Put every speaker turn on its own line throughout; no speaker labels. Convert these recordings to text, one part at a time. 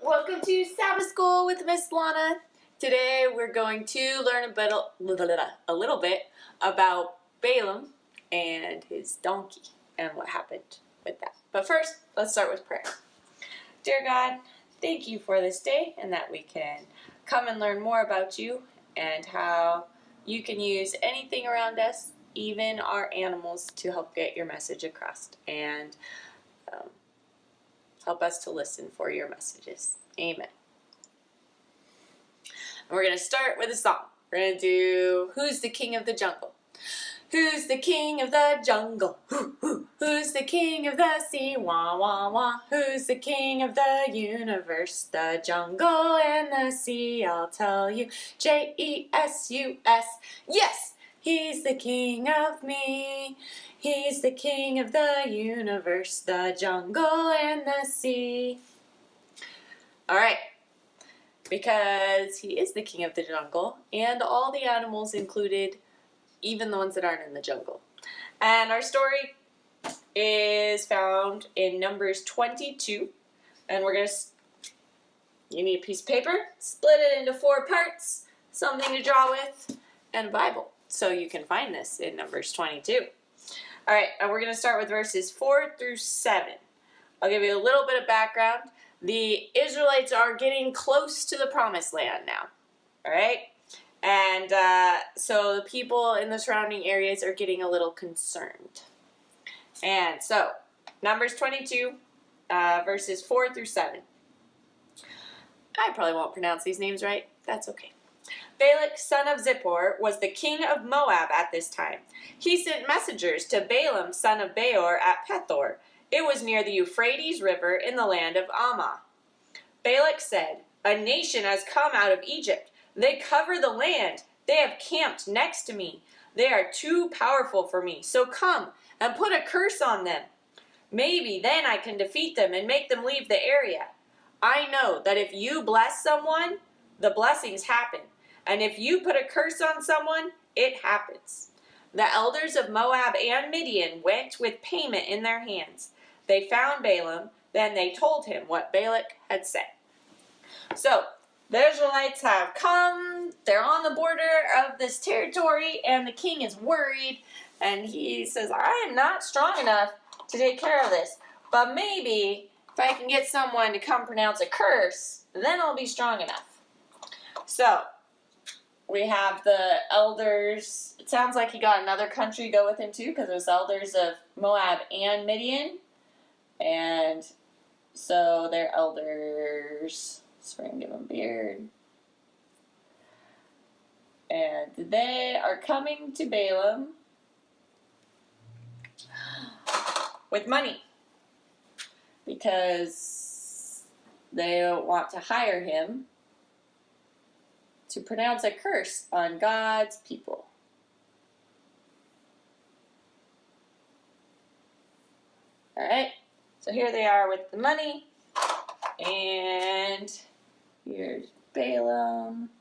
Welcome to Sabbath School with Miss Lana. Today we're going to learn a little bit about Balaam and his donkey and what happened with that. But first, let's start with prayer. Dear God, thank you for this day and that we can come and learn more about you and how you can use anything around us, even our animals, to help get your message across and help us to listen for your messages. Amen. And we're going to start with a song. We're going to do Who's the King of the Jungle? Who's the king of the jungle? Who's the king of the sea? Wah, wah, wah. Who's the king of the universe? The jungle and the sea, I'll tell you. J-E-S-U-S. Yes, he's the king of me. He's the king of the universe, the jungle and the sea. All right. Because he is the king of the jungle and all the animals included, even the ones that aren't in the jungle. And our story is found in Numbers 22. And you need a piece of paper, split it into 4 parts, something to draw with, and a Bible. So you can find this in Numbers 22. All right, and we're going to start with verses 4 through 7. I'll give you a little bit of background. The Israelites are getting close to the promised land now. All right? And so the people in the surrounding areas are getting a little concerned. And so, Numbers 22, verses 4 through 7. I probably won't pronounce these names right. That's okay. Balak, son of Zippor, was the king of Moab at this time. He sent messengers to Balaam, son of Beor, at Pethor. It was near the Euphrates River in the land of Ammah. Balak said, "A nation has come out of Egypt. They cover the land. They have camped next to me. They are too powerful for me. So come and put a curse on them. Maybe then I can defeat them and make them leave the area. I know that if you bless someone, the blessings happen. And if you put a curse on someone, it happens." The elders of Moab and Midian went with payment in their hands. They found Balaam. Then they told him what Balak had said. So, the Israelites have come. They're on the border of this territory, and the king is worried. And he says, I am not strong enough to take care of this. But maybe if I can get someone to come pronounce a curse, then I'll be strong enough. So, we have the elders. It sounds like he got another country to go with him too, because there's elders of Moab and Midian. And so they're elders. So we're going to give them a beard. And they are coming to Balaam with money, because they want to hire him to pronounce a curse on God's people. All right, so here they are with the money, and here's Balaam,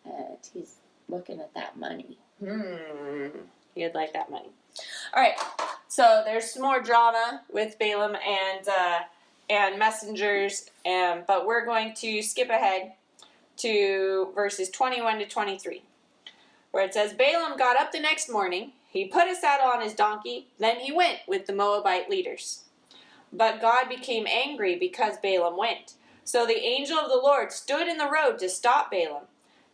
and he's looking at that money. He'd like that money. All right, so there's some more drama with Balaam and messengers, but we're going to skip ahead to verses 21 to 23, where it says, Balaam got up the next morning. He put a saddle on his donkey. Then he went with the Moabite leaders. But God became angry because Balaam went. So the angel of the Lord stood in the road to stop Balaam.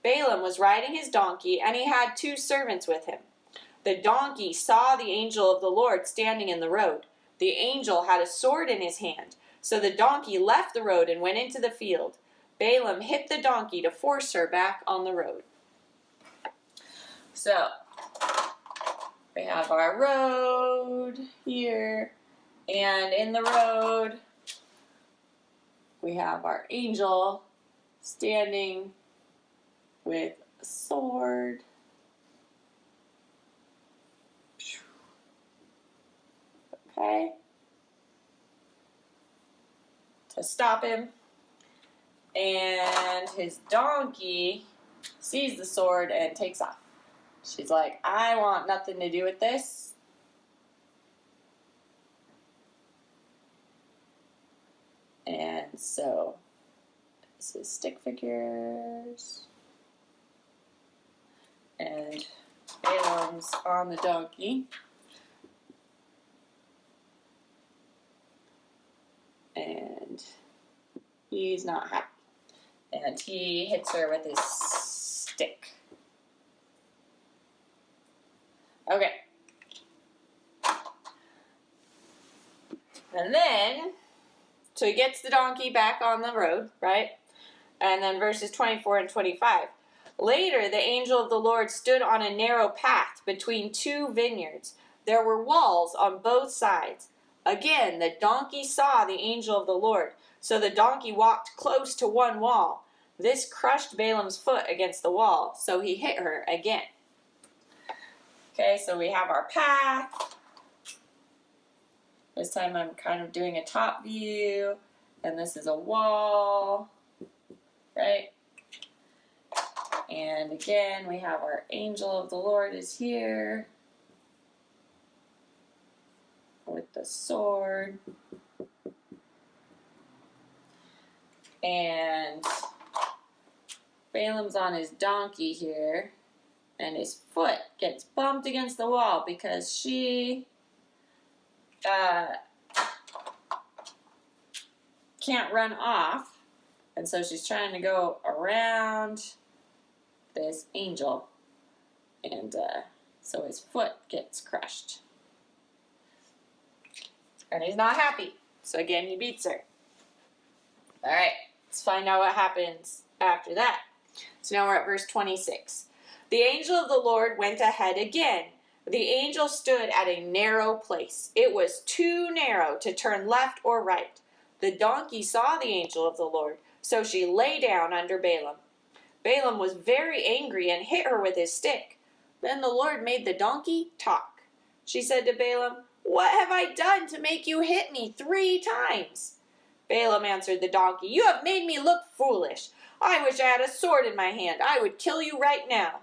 Balaam was riding his donkey, and he had 2 servants with him. The donkey saw the angel of the Lord standing in the road. The angel had a sword in his hand. So the donkey left the road and went into the field. Balaam hit the donkey to force her back on the road. So, we have our road here. And in the road, we have our angel standing with a sword. Okay. To stop him. And his donkey sees the sword and takes off. She's like, I want nothing to do with this. And so this is stick figures. And Balaam's on the donkey. And he's not happy. And he hits her with his stick. Okay. And then, so he gets the donkey back on the road, right? And then verses 24 and 25. Later, the angel of the Lord stood on a narrow path between two vineyards. There were walls on both sides. Again, the donkey saw the angel of the Lord. So the donkey walked close to one wall. This crushed Balaam's foot against the wall, so he hit her again. Okay, so we have our path. This time I'm kind of doing a top view, and this is a wall, right? And again, we have our angel of the Lord is here with the sword. And Balaam's on his donkey here, and his foot gets bumped against the wall because she can't run off, and so she's trying to go around this angel, and so his foot gets crushed. And he's not happy, so again he beats her. Alright, let's find out what happens after that. So now we're at verse 26. The angel of the Lord went ahead again. The angel stood at a narrow place. It was too narrow to turn left or right. The donkey saw the angel of the Lord, so she lay down under Balaam. Balaam was very angry and hit her with his stick. Then the Lord made the donkey talk. She said to Balaam, "What have I done to make you hit me 3 times?" Balaam answered the donkey, "You have made me look foolish. I wish I had a sword in my hand. I would kill you right now."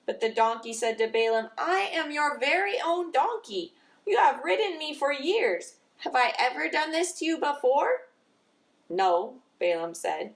But the donkey said to Balaam, "I am your very own donkey. You have ridden me for years. Have I ever done this to you before?" "No," Balaam said.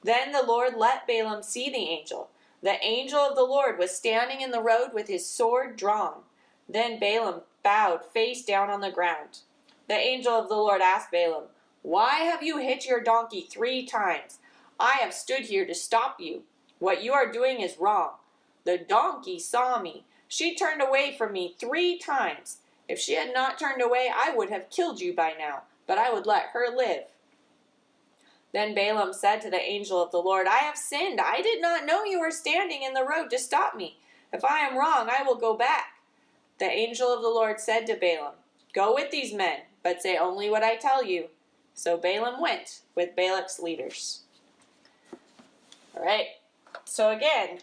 Then the Lord let Balaam see the angel. The angel of the Lord was standing in the road with his sword drawn. Then Balaam bowed face down on the ground. The angel of the Lord asked Balaam, "Why have you hit your donkey 3 times? I have stood here to stop you. What you are doing is wrong. The donkey saw me. She turned away from me 3 times. If she had not turned away, I would have killed you by now, but I would let her live." Then Balaam said to the angel of the Lord, "I have sinned. I did not know you were standing in the road to stop me. If I am wrong, I will go back." The angel of the Lord said to Balaam, "Go with these men, but say only what I tell you." So Balaam went with Balak's leaders. All right, so again,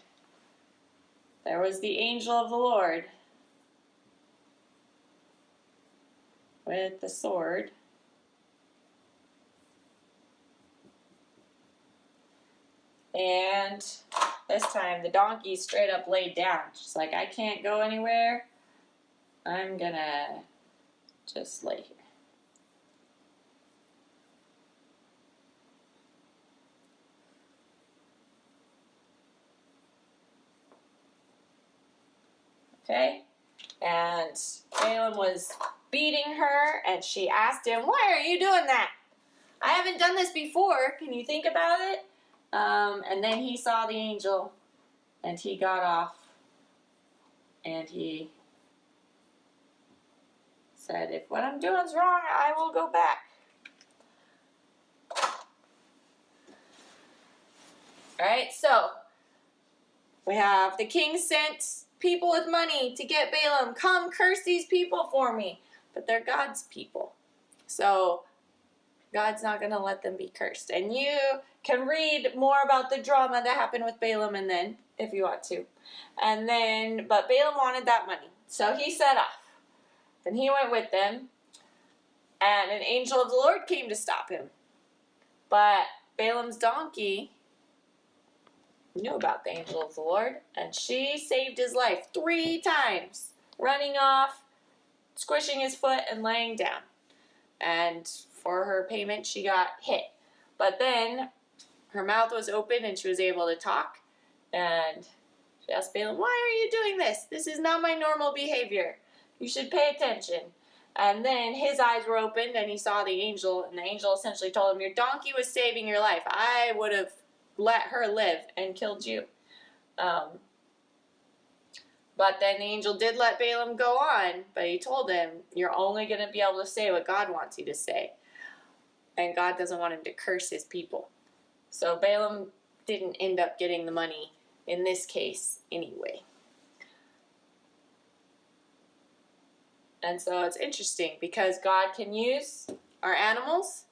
there was the angel of the Lord with the sword. And this time the donkey straight up laid down. She's like, "I can't go anywhere. I'm gonna just lay here." Okay? And Balaam was beating her, and she asked him, "Why are you doing that? I haven't done this before. Can you think about it?" And then he saw the angel, and he got off, and he said, "If what I'm doing is wrong, I will go back." Alright, so we have the king sent people with money to get Balaam, "Come curse these people for me." But they're God's people. So God's not going to let them be cursed. And you can read more about the drama that happened with Balaam and then, if you want to. And then, but Balaam wanted that money. So he set off. And he went with them. And an angel of the Lord came to stop him. But Balaam's donkey knew about the angel of the Lord, and she saved his life 3 times, running off, squishing his foot, and laying down. and for her payment she got hit. But then her mouth was open and she was able to talk, and she asked Balaam, "Why are you doing this? This is not my normal behavior. You should pay attention." And then his eyes were opened and he saw the angel, and the angel essentially told him, "Your donkey was saving your life. I would have let her live and killed you." But then the angel did let Balaam go on, but he told him, "You're only going to be able to say what God wants you to say." And God doesn't want him to curse his people. So Balaam didn't end up getting the money in this case anyway. And so it's interesting because God can use our animals,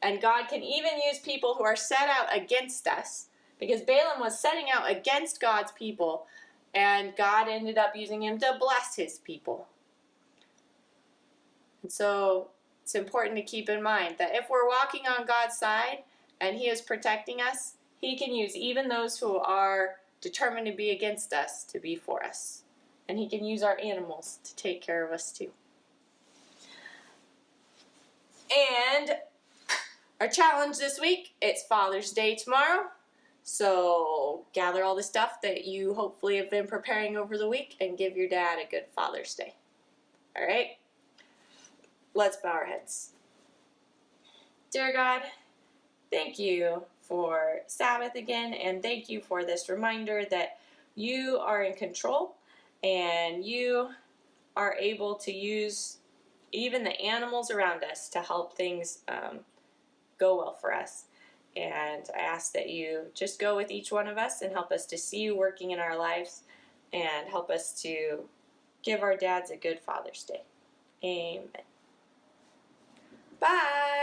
and God can even use people who are set out against us, because Balaam was setting out against God's people, and God ended up using him to bless his people. And so it's important to keep in mind that if we're walking on God's side and he is protecting us, he can use even those who are determined to be against us to be for us. And he can use our animals to take care of us too. And our challenge this week, it's Father's Day tomorrow. So gather all the stuff that you hopefully have been preparing over the week and give your dad a good Father's Day. All right? Let's bow our heads. Dear God, thank you for Sabbath again, and thank you for this reminder that you are in control and you are able to use even the animals around us to help things go well for us. And I ask that you just go with each one of us and help us to see you working in our lives and help us to give our dads a good Father's Day. Amen. Bye.